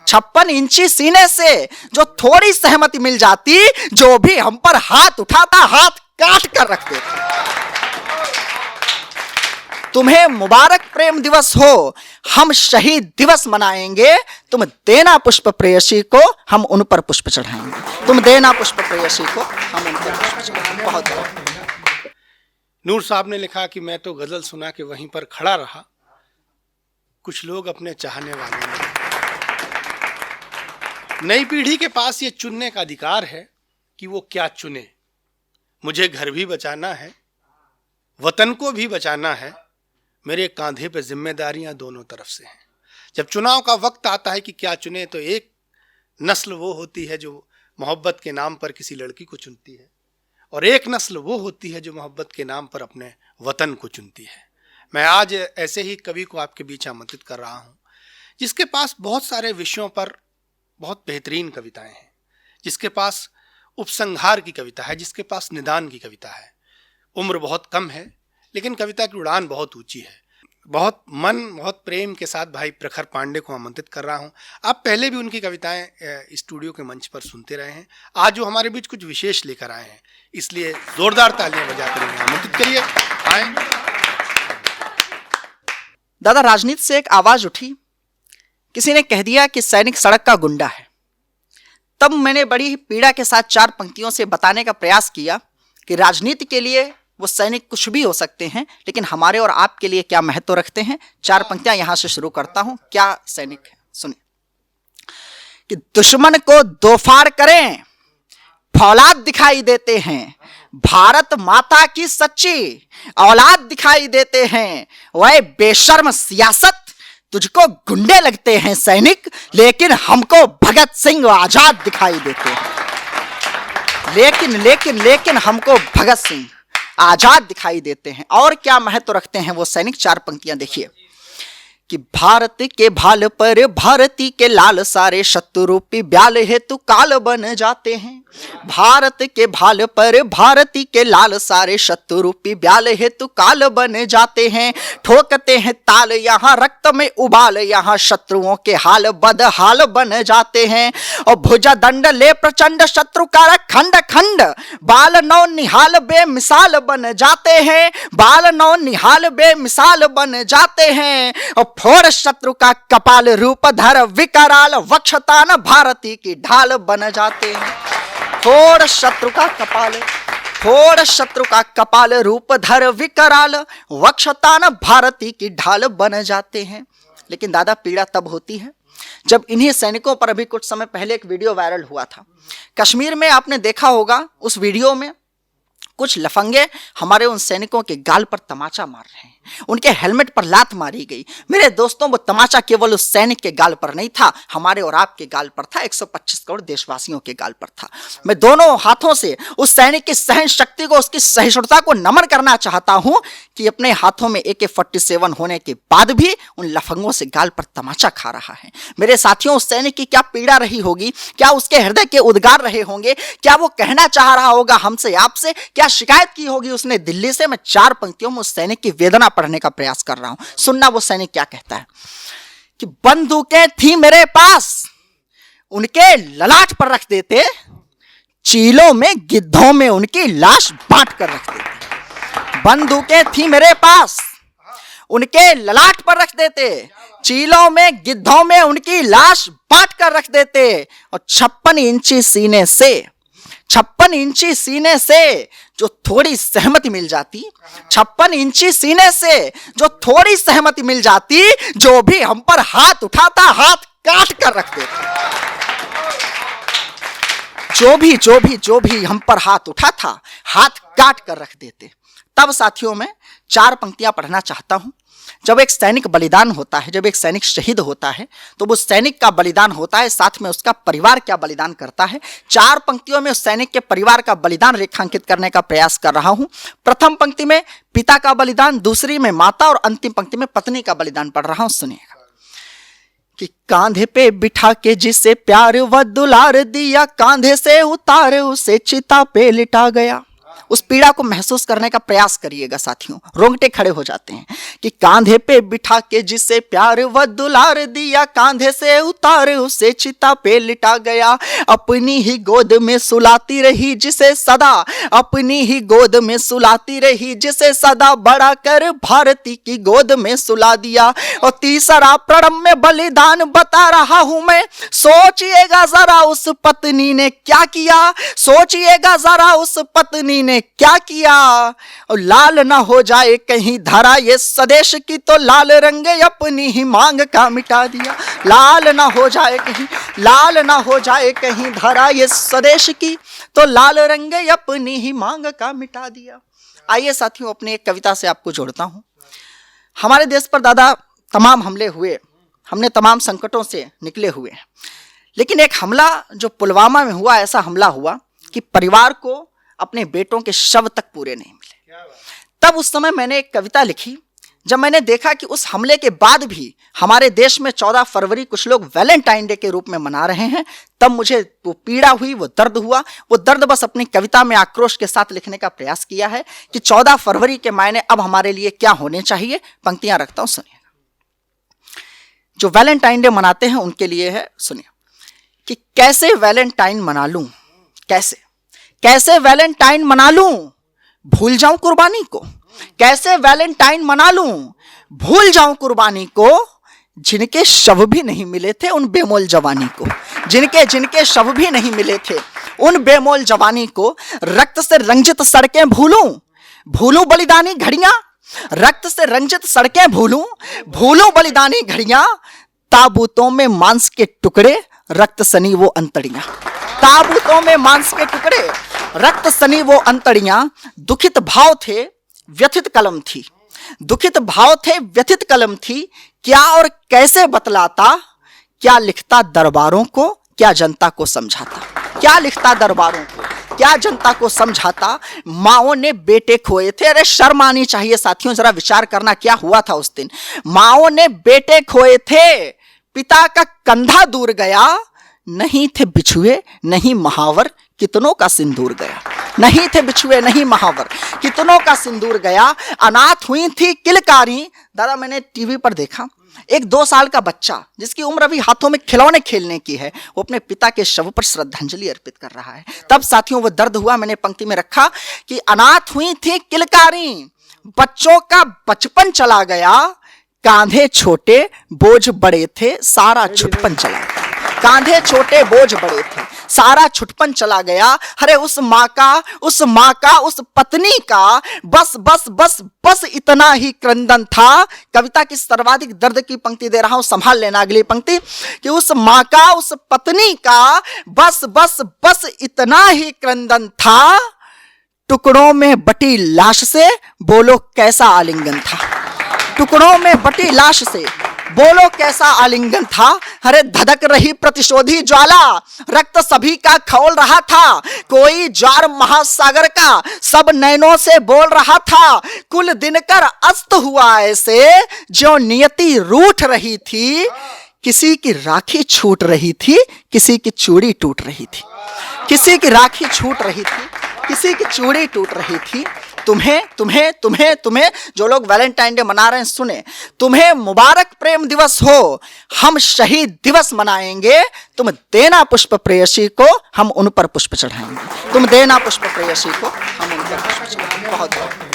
56 इंची सीने से जो थोड़ी सहमति मिल जाती, जो भी हम पर हाथ उठाता हाथ काट कर रख देते। तुम्हें मुबारक प्रेम दिवस हो, हम शहीद दिवस मनाएंगे। तुम देना पुष्प प्रेयसी को, हम उन पर पुष्प चढ़ाएंगे। तुम देना पुष्प प्रेयसी को, हम उन पर पुष्प चढ़ाएंगे। बहुत बहुत। नूर साहब ने लिखा कि मैं तो गजल सुना के वहीं पर खड़ा रहा, कुछ लोग अपने चाहने वाले नहीं। नई पीढ़ी के पास ये चुनने का अधिकार है कि वो क्या चुने। मुझे घर भी बचाना है, वतन को भी बचाना है, मेरे कांधे पे जिम्मेदारियां दोनों तरफ से हैं। जब चुनाव का वक्त आता है कि क्या चुने, तो एक नस्ल वो होती है जो मोहब्बत के नाम पर किसी लड़की को चुनती है, और एक नस्ल वो होती है जो मोहब्बत के नाम पर अपने वतन को चुनती है। मैं आज ऐसे ही कवि को आपके बीच आमंत्रित कर रहा हूँ, जिसके पास बहुत सारे विषयों पर बहुत बेहतरीन कविताएं हैं, जिसके पास उपसंहार की कविता है, जिसके पास निदान की कविता है। उम्र बहुत कम है लेकिन कविता की उड़ान बहुत ऊंची है। बहुत मन बहुत प्रेम के साथ भाई प्रखर पांडे को आमंत्रित कर रहा हूं। आप पहले भी उनकी कविताएं स्टूडियो के मंच पर सुनते रहे हैं, आज वो हमारे बीच कुछ विशेष लेकर आए हैं, इसलिए जोरदार तालियां बजाकर उन्हें आमंत्रित करिए। आए दादा, राजनीति से एक आवाज उठी, किसी ने कह दिया कि सैनिक सड़क का गुंडा है। तब मैंने बड़ी पीड़ा के साथ 4 पंक्तियों से बताने का प्रयास किया कि राजनीति के लिए वो सैनिक कुछ भी हो सकते हैं, लेकिन हमारे और आपके लिए क्या महत्व रखते हैं। 4 पंक्तियां यहां से शुरू करता हूं। क्या सैनिक है, सुनिए। कि दुश्मन को दो फाड़ करें, फौलाद दिखाई देते हैं, भारत माता की सच्ची औलाद दिखाई देते हैं। वह बेशर्म सियासत, तुझको गुंडे लगते हैं सैनिक, लेकिन हमको भगत सिंह आजाद दिखाई देते हैं। लेकिन हमको भगत सिंह आजाद दिखाई देते हैं। और क्या महत्व रखते हैं वो सैनिक, 4 पंक्तियां देखिए। कि भारत के भाल पर भारती के लाल, सारे शत्रु रूपी ब्याल हेतु काल बन जाते हैं। भारत के भाल पर भारती के लाल, सारे शत्रु रूपी ब्याल हेतु काल बन जाते हैं। ठोकते हैं ताल यहाँ रक्त में उबाल, यहाँ शत्रुओं के हाल बदहाल बन जाते हैं। और भुजा दंड ले प्रचंड शत्रु का खंड खंड, बाल नौ निहाल बेमिसाल बन जाते हैं। बाल नौ निहाल बेमिसाल बन जाते हैं। और फोड़ शत्रु का कपाल, रूप धर विकराल, वक्षतान भारती की ढाल बन जाते हैं। फोड़ शत्रु का कपाल, फोड़ शत्रु का कपाल, रूप धर विकराल, वक्षतान भारती की ढाल बन जाते हैं। लेकिन दादा, पीड़ा तब होती है जब इन्हीं सैनिकों पर अभी कुछ समय पहले एक वीडियो वायरल हुआ था कश्मीर में। आपने देखा होगा उस वीडियो में कुछ लफंगे हमारे उन सैनिकों के गाल पर तमाचा मार रहे हैं, उनके हेलमेट पर लात मारी गई। मेरे दोस्तों, वो तमाचा केवल उस सैनिक के गाल पर नहीं था, हमारे और आपके गाल पर था, 125 करोड़ देशवासियों के गाल पर था। मैं दोनों हाथों से उस सैनिक की सहन शक्ति को, उसकी सहिष्णुता को नमन करना चाहता हूं कि अपने हाथों में AK-47 होने के बाद भी उन लफंगों से गाल पर तमाचा खा रहा है। मेरे साथियों, उस सैनिक की क्या पीड़ा रही होगी, क्या उसके हृदय के उद्गार रहे होंगे, क्या वो कहना चाह रहा होगा हमसे, आपसे, क्या शिकायत की होगी उसने दिल्ली से। मैं 4 पंक्तियों में उस सैनिक की वेदना पढ़ने का प्रयास कर रहा हूं। सुनना वो सैनिक क्या कहता है। कि बंदूकें थी मेरे पास, उनके ललाट पर रख देते, चीलों में गिद्धों में उनकी लाश बांट कर रख देते। बंदूकें थी मेरे पास, उनके ललाट पर रख देते, चीलों में गिद्धों में उनकी लाश बांट कर रख देते। और 56 इंची सीने से, 56 इंची सीने से जो थोड़ी सहमति मिल जाती, 56 इंची सीने से जो थोड़ी सहमति मिल जाती, जो भी हम पर हाथ उठाता हाथ काट कर रख देता। जो भी हम पर हाथ उठा था हाथ काट कर रख देते। तब साथियों, मैं 4 पंक्तियां पढ़ना चाहता हूं। जब एक सैनिक बलिदान होता है, जब एक सैनिक शहीद होता है, तो वो सैनिक का बलिदान होता है, साथ में उसका परिवार क्या बलिदान करता है। 4 पंक्तियों में उस सैनिक के परिवार का बलिदान रेखांकित करने का प्रयास कर रहा हूं। प्रथम पंक्ति में पिता का बलिदान, दूसरी में माता, और अंतिम पंक्ति में पत्नी का बलिदान पढ़ रहा हूं। सुनिएगा। कि कांधे पे बिठा के जिसे प्यार व दुलार दिया, कांधे से उतारे उसे चिता पे लिटा गया। उस पीड़ा को महसूस करने का प्रयास करिएगा साथियों। रोंगटे खड़े हो जाते हैं कि कांधे पे बिठा के जिसे प्यार व दुलार दिया, कांधे से उतार उसे चिता पे लिटा गया, अपनी ही गोद में सुलाती रही जिसे सदा, अपनी ही गोद में सुलाती रही जिसे सदा, बड़ा कर भारती की गोद में सुला दिया। और तीसरा प्रणब में बलिदान बता रहा हूं मैं, सोचिएगा जरा उस पत्नी ने क्या किया, सोचिएगा जरा उस पत्नी ने क्या किया। और लाल ना हो जाए कहीं धरा ये स्वदेश की, तो लाल रंग अपनी ही मांग का मिटा दिया। लाल ना हो जाए कहीं, लाल ना हो जाए कहीं धरा ये स्वदेश की, तो लाल रंग अपनी ही मांग का मिटा दिया। आइए साथियों, अपने एक कविता से आपको जोड़ता हूं। हमारे देश पर दादा तमाम हमले हुए, हमने तमाम संकटों से निकले हुए हैं, लेकिन एक हमला जो पुलवामा में हुआ, ऐसा हमला हुआ कि परिवार को अपने बेटों के शव तक पूरे नहीं मिले। तब उस समय मैंने एक कविता लिखी। जब मैंने देखा कि उस हमले के बाद भी हमारे देश में 14 फरवरी कुछ लोग वैलेंटाइन डे के रूप में मना रहे हैं, तब मुझे वो पीड़ा हुई, वो दर्द हुआ। वो दर्द बस अपनी कविता में आक्रोश के साथ लिखने का प्रयास किया है कि 14 फरवरी के मायने अब हमारे लिए क्या होने चाहिए। पंक्तियां रखता हूं, सुनिए। जो वैलेंटाइन डे मनाते हैं उनके लिए है, सुनिए कि कैसे वैलेंटाइन मना लूं, कैसे कैसे वैलेंटाइन मना लूं, भूल जाऊं कुर्बानी को, कैसे वैलेंटाइन मना लूं, भूल जाऊं कुर्बानी को, जिनके शव भी नहीं मिले थे उन बेमोल जवानी को, जिनके जिनके शव भी नहीं मिले थे उन बेमोल जवानी को, रक्त से रंजित सड़कें भूलूं, भूलूं बलिदानी घड़ियां, रक्त से रंजित सड़कें भूलूं, भूलूं बलिदानी घड़ियां, ताबूतों में मांस के टुकड़े, रक्त सनी वो अंतड़ियां, ताबूतों में मांस के टुकड़े, रक्त सनी वो अंतड़ियां। दुखित भाव थे व्यथित कलम थी, दुखित भाव थे व्यथित कलम थी, क्या और कैसे बतलाता, क्या लिखता दरबारों को, क्या जनता को समझाता, क्या लिखता दरबारों को, क्या जनता को समझाता। माओ ने बेटे खोए थे। अरे शर्म आनी चाहिए साथियों, जरा विचार करना क्या हुआ था उस दिन। माओ ने बेटे खोए थे, पिता का कंधा दूर गया, नहीं थे बिछुए नहीं महावर, कितनों का सिंदूर गया, नहीं थे बिछुए नहीं महावर, कितनों का सिंदूर गया। अनाथ हुई थी किलकारी। दादा मैंने टीवी पर देखा एक 2 साल का बच्चा जिसकी उम्र अभी हाथों में खिलौने खेलने की है, वो अपने पिता के शव पर श्रद्धांजलि अर्पित कर रहा है। तब साथियों वो दर्द हुआ। मैंने पंक्ति में रखा कि अनाथ हुई थी किलकारी, बच्चों का बचपन चला गया, कांधे छोटे बोझ बड़े थे, सारा छुटपन चला गया, कांधे छोटे बोझ बड़े थे, सारा छुटपन चला गया। अरे उस माँ का उस पत्नी का बस बस बस बस इतना ही क्रंदन था। कविता की सर्वाधिक दर्द की पंक्ति दे रहा हूं, संभाल लेना अगली पंक्ति, कि उस माँ का उस पत्नी का बस बस बस इतना ही क्रंदन था, टुकड़ों में बटी लाश से बोलो कैसा आलिंगन था, टुकड़ों में बटी लाश से बोलो कैसा आलिंगन था। अरे धधक रही प्रतिशोधी ज्वाला, रक्त सभी का खौल रहा था, कोई ज्वार महासागर का सब नैनों से बोल रहा था। कुल दिनकर अस्त हुआ ऐसे जो नियति रूठ रही थी, किसी की राखी छूट रही थी, किसी की चूड़ी टूट रही थी, किसी की राखी छूट रही थी, किसी की चूड़ी टूट रही थी। तुम्हें तुम्हें तुम्हें तुम्हें जो लोग वैलेंटाइन डे मना रहे हैं, सुने, तुम्हें मुबारक प्रेम दिवस हो, हम शहीद दिवस मनाएंगे। तुम देना पुष्प प्रेयसी को, हम उन पर पुष्प चढ़ाएंगे, तुम देना पुष्प प्रेयसी को, हम उन पर पुष्प चढ़ाएंगे। बहुत बहुत